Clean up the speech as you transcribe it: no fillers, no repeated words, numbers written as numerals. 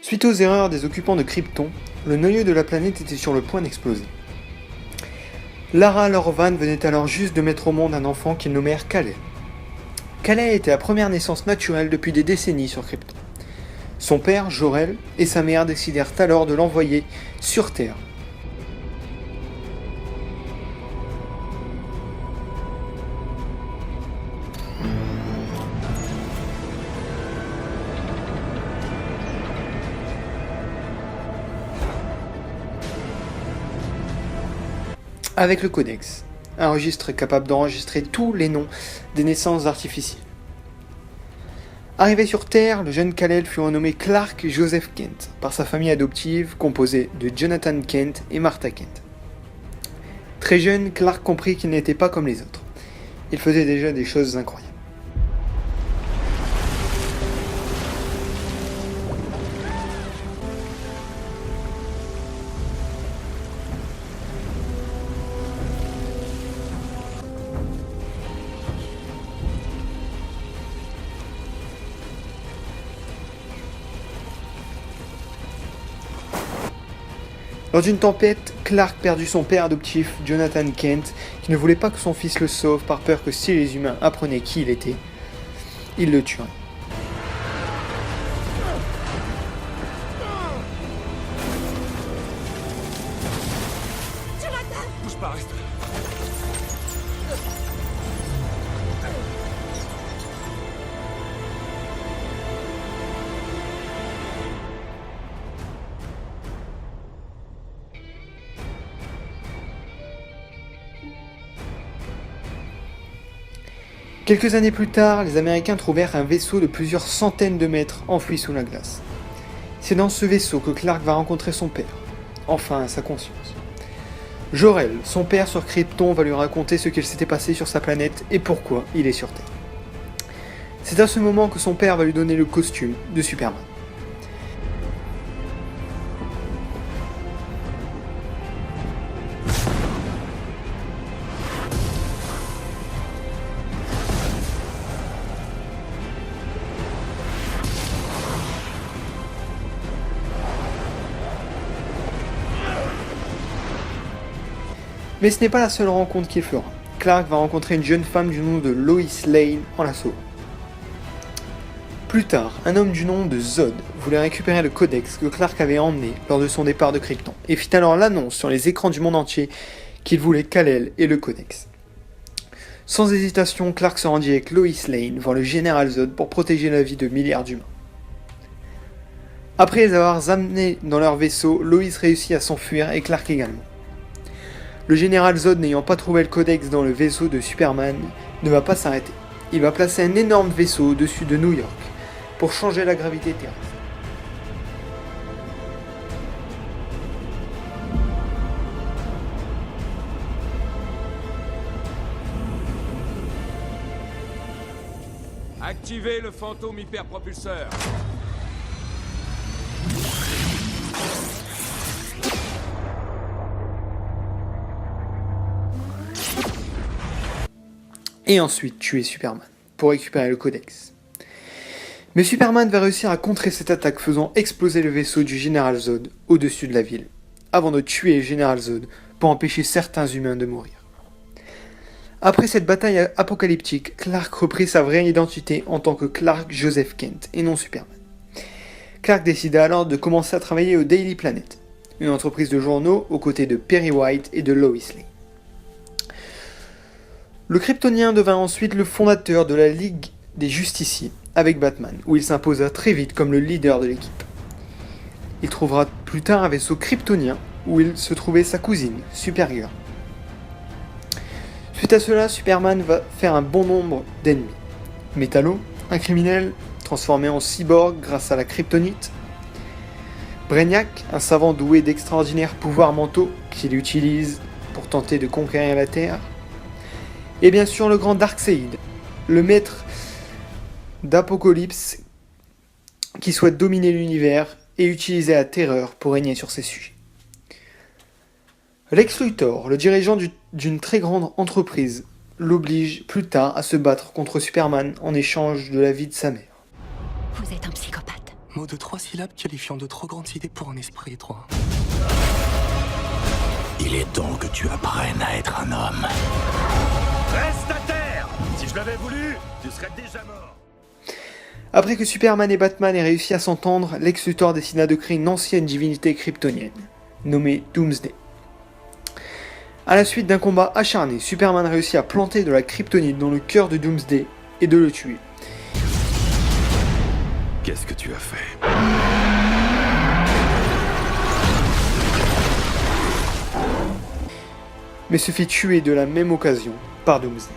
Suite aux erreurs des occupants de Krypton, le noyau de la planète était sur le point d'exploser. Lara Lorvan venait alors juste de mettre au monde un enfant qu'ils nommèrent Kal-El. Kal-El était la première naissance naturelle depuis des décennies sur Krypton. Son père, Jor-El, et sa mère décidèrent alors de l'envoyer sur Terre. Avec le Codex, un registre capable d'enregistrer tous les noms des naissances artificielles. Arrivé sur Terre, le jeune Kal-El fut renommé Clark Joseph Kent par sa famille adoptive composée de Jonathan Kent et Martha Kent. Très jeune, Clark comprit qu'il n'était pas comme les autres. Il faisait déjà des choses incroyables. Lors d'une tempête, Clark perdit son père adoptif, Jonathan Kent, qui ne voulait pas que son fils le sauve par peur que si les humains apprenaient qui il était, ils le tueraient. Bouge pas, reste. Quelques années plus tard, les Américains trouvèrent un vaisseau de plusieurs centaines de mètres enfoui sous la glace. C'est dans ce vaisseau que Clark va rencontrer son père, enfin sa conscience. Jor-El, son père sur Krypton, va lui raconter ce qu'il s'était passé sur sa planète et pourquoi il est sur Terre. C'est à ce moment que son père va lui donner le costume de Superman. Mais ce n'est pas la seule rencontre qu'il fera. Clark va rencontrer une jeune femme du nom de Lois Lane en la sauvant. Plus tard, un homme du nom de Zod voulait récupérer le codex que Clark avait emmené lors de son départ de Krypton, et fit alors l'annonce sur les écrans du monde entier qu'il voulait Kal-El et le codex. Sans hésitation, Clark se rendit avec Lois Lane voir le général Zod pour protéger la vie de milliards d'humains. Après les avoir amenés dans leur vaisseau, Lois réussit à s'enfuir et Clark également. Le général Zod, n'ayant pas trouvé le codex dans le vaisseau de Superman, ne va pas s'arrêter. Il va placer un énorme vaisseau au-dessus de New York pour changer la gravité terrestre. Activez le fantôme hyperpropulseur. Et ensuite tuer Superman pour récupérer le codex. Mais Superman va réussir à contrer cette attaque faisant exploser le vaisseau du général Zod au-dessus de la ville, avant de tuer le général Zod pour empêcher certains humains de mourir. Après cette bataille apocalyptique, Clark reprit sa vraie identité en tant que Clark Joseph Kent et non Superman. Clark décida alors de commencer à travailler au Daily Planet, une entreprise de journaux aux côtés de Perry White et de Lois Lane. Le Kryptonien devint ensuite le fondateur de la Ligue des Justiciers avec Batman, où il s'imposa très vite comme le leader de l'équipe. Il trouvera plus tard un vaisseau kryptonien où il se trouvait sa cousine, Supergirl. Suite à cela, Superman va faire un bon nombre d'ennemis. Metallo, un criminel transformé en cyborg grâce à la kryptonite. Brainiac, un savant doué d'extraordinaires pouvoirs mentaux qu'il utilise pour tenter de conquérir la Terre. Et bien sûr le grand Darkseid, le maître d'Apocalypse qui souhaite dominer l'univers et utiliser la terreur pour régner sur ses sujets. Lex Luthor, le dirigeant d'une très grande entreprise, l'oblige plus tard à se battre contre Superman en échange de la vie de sa mère. Vous êtes un psychopathe. Mot de 3 syllabes qualifiant de trop grandes idées pour un esprit étroit. Il est temps que tu apprennes à être un homme. Reste à terre! Si je l'avais voulu, tu serais déjà mort. Après que Superman et Batman aient réussi à s'entendre, Lex Luthor décida de créer une ancienne divinité kryptonienne, nommée Doomsday. À la suite d'un combat acharné, Superman réussit à planter de la kryptonite dans le cœur de Doomsday et de le tuer. Qu'est-ce que tu as fait? Mais se fait tuer de la même occasion par Doomsday.